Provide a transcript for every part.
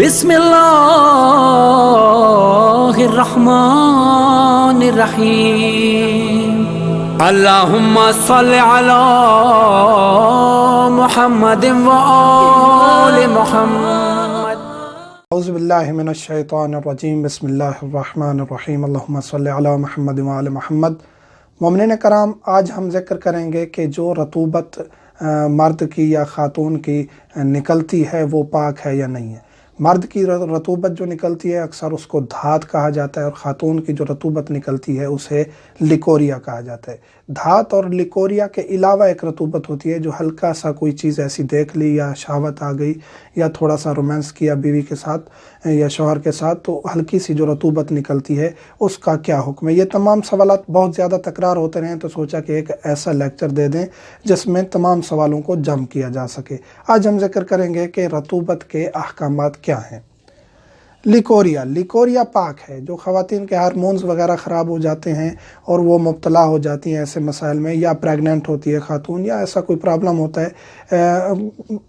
بسم اللہ الرحمن الرحیم اللہم صل علی محمد وآل محمد۔ اعوذ باللہ من الشیطان الرجیم، بسم اللہ الرحمن الرحیم، اللہم صل علی محمد وآل محمد۔ مومنین کرام، آج ہم ذکر کریں گے کہ جو رطوبت مرد کی یا خاتون کی نکلتی ہے وہ پاک ہے یا نہیں ہے۔ مرد کی رطوبت جو نکلتی ہے اکثر اس کو دھات کہا جاتا ہے، اور خاتون کی جو رطوبت نکلتی ہے اسے لکوریا کہا جاتا ہے۔ دھات اور لکوریا کے علاوہ ایک رطوبت ہوتی ہے جو ہلکا سا کوئی چیز ایسی دیکھ لی یا شہوت آ گئی یا تھوڑا سا رومانس کیا بیوی کے ساتھ یا شوہر کے ساتھ، تو ہلکی سی جو رطوبت نکلتی ہے اس کا کیا حکم ہے۔ یہ تمام سوالات بہت زیادہ تکرار ہوتے رہے تو سوچا کہ ایک ایسا لیکچر دے دیں جس میں تمام سوالوں کو جمع کیا جا سکے۔ آج ہم ذکر کریں گے کہ رطوبت کے احکامات کیا ہیں۔ لیکوریا پاک ہے۔ جو خواتین کے ہارمونز وغیرہ خراب ہو جاتے ہیں اور وہ مبتلا ہو جاتی ہیں ایسے مسائل میں، یا پریگننٹ ہوتی ہے خاتون یا ایسا کوئی پرابلم ہوتا ہے،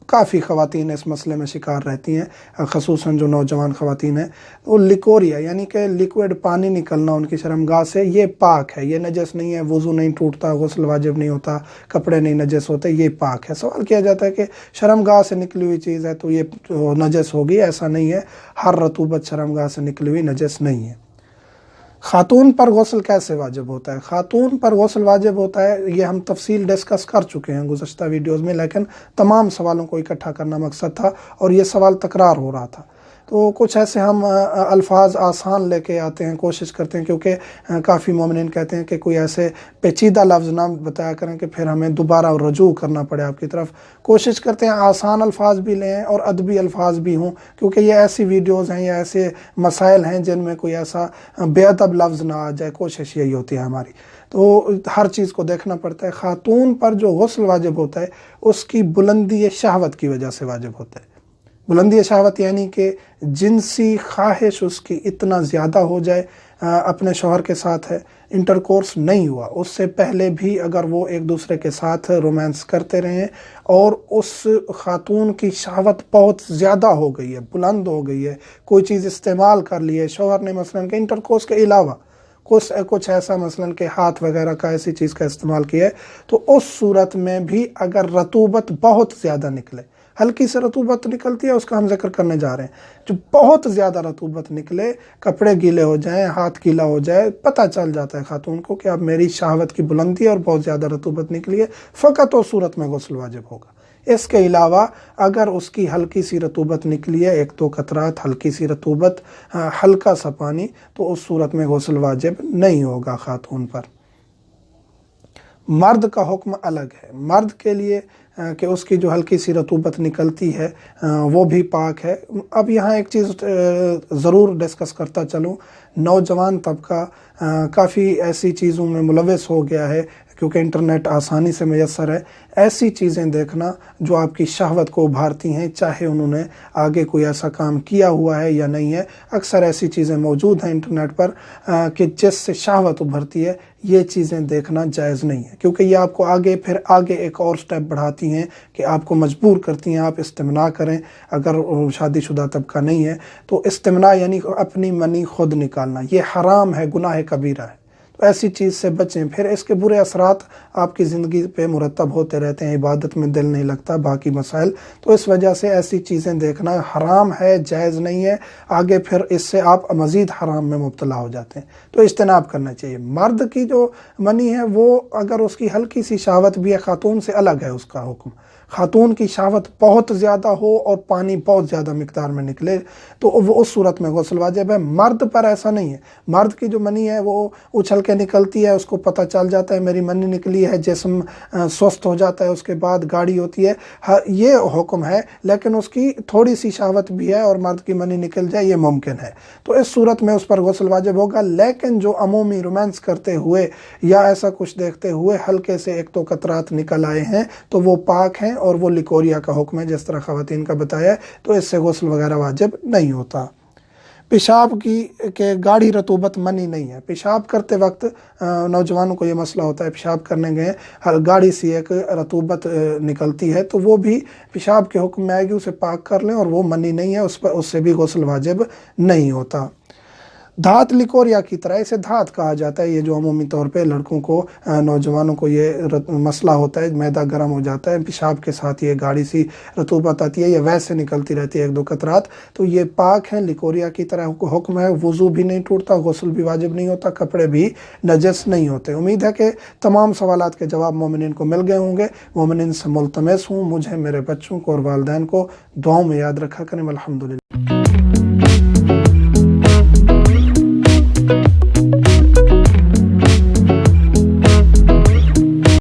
کافی خواتین اس مسئلے میں شکار رہتی ہیں، خصوصاً جو نوجوان خواتین ہیں، وہ لیکوریا یعنی کہ لیکوڈ پانی نکلنا ان کی شرمگاہ سے، یہ پاک ہے، یہ نجس نہیں ہے، وضو نہیں ٹوٹتا، غسل واجب نہیں ہوتا، کپڑے نہیں نجس ہوتے، یہ پاک ہے۔ سوال کیا جاتا ہے کہ شرمگاہ سے نکلی ہوئی چیز ہے تو یہ نجس ہوگی؟ ایسا نہیں ہے، ہر رطوبت شرمگاہ سے نکلی ہوئی نجس نہیں ہے۔ خاتون پر غسل کیسے واجب ہوتا ہے؟ خاتون پر غسل واجب ہوتا ہے، یہ ہم تفصیل ڈسکس کر چکے ہیں گزشتہ ویڈیوز میں، لیکن تمام سوالوں کو اکٹھا کرنا مقصد تھا اور یہ سوال تکرار ہو رہا تھا، تو کچھ ایسے ہم الفاظ آسان لے کے آتے ہیں، کوشش کرتے ہیں، کیونکہ کافی مومنین کہتے ہیں کہ کوئی ایسے پیچیدہ لفظ نہ بتایا کریں کہ پھر ہمیں دوبارہ رجوع کرنا پڑے آپ کی طرف۔ کوشش کرتے ہیں آسان الفاظ بھی لیں اور ادبی الفاظ بھی ہوں، کیونکہ یہ ایسی ویڈیوز ہیں یا ایسے مسائل ہیں جن میں کوئی ایسا بے ادب لفظ نہ آ جائے، کوشش یہی ہوتی ہے ہماری، تو ہر چیز کو دیکھنا پڑتا ہے۔ خاتون پر جو غسل واجب ہوتا ہے اس کی بلندی شہوت کی وجہ سے واجب ہوتا ہے۔ بلندی شہوت یعنی کہ جنسی خواہش اس کی اتنا زیادہ ہو جائے، اپنے شوہر کے ساتھ ہے، انٹرکورس نہیں ہوا، اس سے پہلے بھی اگر وہ ایک دوسرے کے ساتھ رومانس کرتے رہیں اور اس خاتون کی شہوت بہت زیادہ ہو گئی ہے، بلند ہو گئی ہے، کوئی چیز استعمال کر لی ہے شوہر نے، مثلاً کہ انٹرکورس کے علاوہ کچھ ایسا مثلاً کہ ہاتھ وغیرہ کا ایسی چیز کا استعمال کیا ہے، تو اس صورت میں بھی اگر رطوبت بہت زیادہ نکلے، ہلکی سے رطوبت نکلتی ہے اس کا ہم ذکر کرنے جا رہے ہیں، جو بہت زیادہ رطوبت نکلے، کپڑے گیلے ہو جائیں، ہاتھ گیلا ہو جائے، پتہ چل جاتا ہے خاتون کو کہ اب میری شہوت کی بلندی اور بہت زیادہ رطوبت نکلی ہے، فقط اس صورت میں غسل واجب ہوگا۔ اس کے علاوہ اگر اس کی ہلکی سی رطوبت نکلی ہے، ایک دو قطرات ہلکی سی رطوبت، ہلکا سا پانی، تو اس صورت میں غسل واجب نہیں ہوگا خاتون پر۔ مرد کا حکم الگ ہے۔ مرد کے لیے کہ اس کی جو ہلکی سی رطوبت نکلتی ہے وہ بھی پاک ہے۔ اب یہاں ایک چیز ضرور ڈسکس کرتا چلوں، نوجوان طبقہ کافی ایسی چیزوں میں ملوث ہو گیا ہے، کیونکہ انٹرنیٹ آسانی سے میسر ہے، ایسی چیزیں دیکھنا جو آپ کی شہوت کو ابھارتی ہیں، چاہے انہوں نے آگے کوئی ایسا کام کیا ہوا ہے یا نہیں ہے، اکثر ایسی چیزیں موجود ہیں انٹرنیٹ پر کہ جس سے شہوت ابھرتی ہے، یہ چیزیں دیکھنا جائز نہیں ہے، کیونکہ یہ آپ کو پھر آگے ایک اور سٹیپ بڑھاتی ہیں کہ آپ کو مجبور کرتی ہیں آپ استمناء کریں۔ اگر شادی شدہ طبقہ نہیں ہے تو استمناء یعنی اپنی منی خود نکالنا، یہ حرام ہے، گناہ کبیرہ ہے، تو ایسی چیز سے بچیں، پھر اس کے برے اثرات آپ کی زندگی پہ مرتب ہوتے رہتے ہیں، عبادت میں دل نہیں لگتا، باقی مسائل، تو اس وجہ سے ایسی چیزیں دیکھنا حرام ہے، جائز نہیں ہے، آگے پھر اس سے آپ مزید حرام میں مبتلا ہو جاتے ہیں، تو اجتناب کرنا چاہیے۔ مرد کی جو منی ہے وہ اگر اس کی ہلکی سی شہوت بھی ہے، خاتون سے الگ ہے اس کا حکم۔ خاتون کی شہوت بہت زیادہ ہو اور پانی بہت زیادہ مقدار میں نکلے تو وہ اس صورت میں غسل واجب ہے۔ مرد پر ایسا نہیں ہے، مرد کی جو منی ہے وہ اچھل کے نکلتی ہے، اس کو پتہ چل جاتا ہے میری منی نکلی ہے، جسم سست ہو جاتا ہے، اس کے بعد گاڑی ہوتی ہے، یہ حکم ہے، لیکن اس کی تھوڑی سی شہوت بھی ہے اور مرد کی منی نکل جائے یہ ممکن ہے، تو اس صورت میں اس پر غسل واجب ہوگا۔ لیکن جو عمومی رومانس کرتے ہوئے یا ایسا کچھ دیکھتے ہوئے ہلکے سے ایک دو قطرات نکل آئے ہیں تو وہ پاک ہیں اور وہ لیکوریا کا حکم ہے، جس طرح خواتین کا بتایا ہے، تو اس سے غسل وغیرہ واجب نہیں ہوتا۔ پیشاب کہ گاڑھی رطوبت منی نہیں ہے۔ پیشاب کرتے وقت نوجوانوں کو یہ مسئلہ ہوتا ہے، پیشاب کرنے گئے گاڑی سی ایک رطوبت نکلتی ہے، تو وہ بھی پیشاب کے حکم میں آئے گی، اسے پاک کر لیں، اور وہ منی نہیں ہے، اس سے بھی غسل واجب نہیں ہوتا۔ دھات لکوریا کی طرح اسے دھات کہا جاتا ہے، یہ جو عمومی طور پہ لڑکوں کو نوجوانوں کو یہ مسئلہ ہوتا ہے، معدہ گرم ہو جاتا ہے، پیشاب کے ساتھ یہ گاڑی سی رطوبت آتی ہے، یہ ویسے نکلتی رہتی ہے ایک دو قطرات، تو یہ پاک ہیں، لکوریا کی طرح حکم ہے، وضو بھی نہیں ٹوٹتا، غسل بھی واجب نہیں ہوتا، کپڑے بھی نجس نہیں ہوتے۔ امید ہے کہ تمام سوالات کے جواب مومنین کو مل گئے ہوں گے۔ مومنین سے ملتمس ہوں، مجھے، میرے بچوں کو اور والدین کو دعاؤں میں یاد رکھا کریں۔ الحمدللہ۔